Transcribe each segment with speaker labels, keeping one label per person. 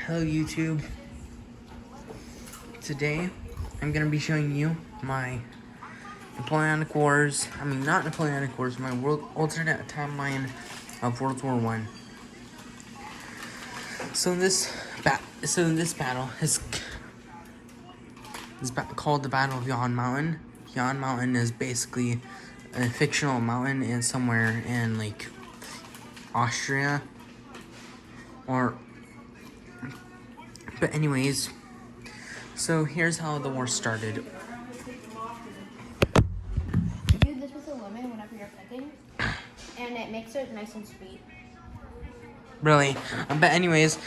Speaker 1: Hello YouTube. Today I'm gonna be showing you my Napoleonic Wars. Not Napoleonic Wars, my alternate timeline of World War One. So this battle is called the Battle of Yon Mountain. Yon Mountain is basically a fictional mountain in somewhere in like Austria, but anyways. So here's how the war started.
Speaker 2: Do this with a lemon whenever you're cooking, and it makes it nice and sweet.
Speaker 1: Really? But anyways,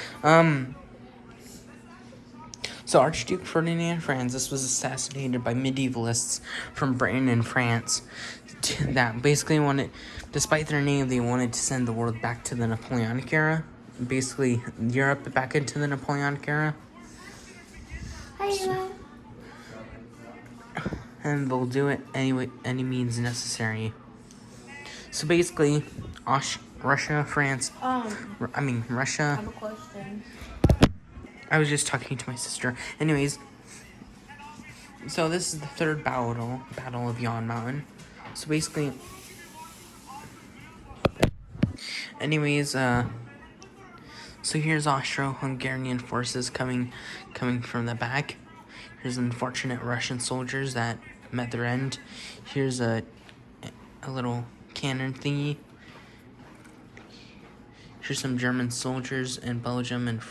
Speaker 1: so Archduke Ferdinand Francis was assassinated by medievalists from Britain and France that basically despite their name, they wanted to send the world back to the Napoleonic era. Basically, Europe back into the Napoleonic era.
Speaker 2: Hi, Eva.
Speaker 1: And they'll do it any means necessary. So basically, Russia, France, Russia.
Speaker 2: I have a question.
Speaker 1: I was just talking to my sister. Anyways, so this is the third battle of Yon Mountain. So basically, so here's Austro-Hungarian forces coming from the back. Here's unfortunate Russian soldiers that met their end. Here's a little cannon thingy. Here's some German soldiers in Belgium and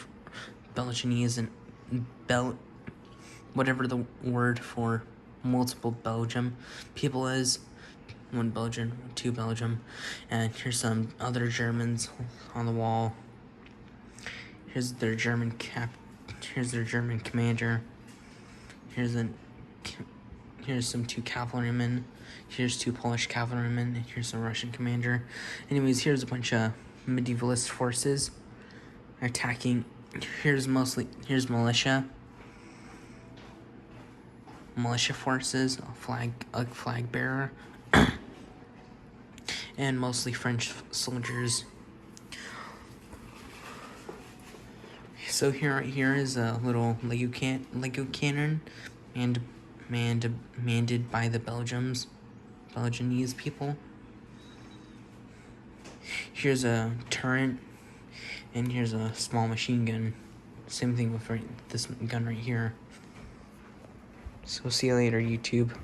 Speaker 1: Belgianese and whatever the word for multiple Belgium people is. One Belgian, two Belgium. And here's some other Germans on the wall. Here's their German commander. Here's some two cavalrymen. Here's two Polish cavalrymen. And here's some Russian commander. Anyways, here's a bunch of medievalist forces attacking. Here's militia forces, a flag bearer, and mostly French soldiers. So here is a little Lego cannon, manned by the Belgianese people. Here's a turret, and here's a small machine gun. Same thing with this gun right here. So see you later, YouTube.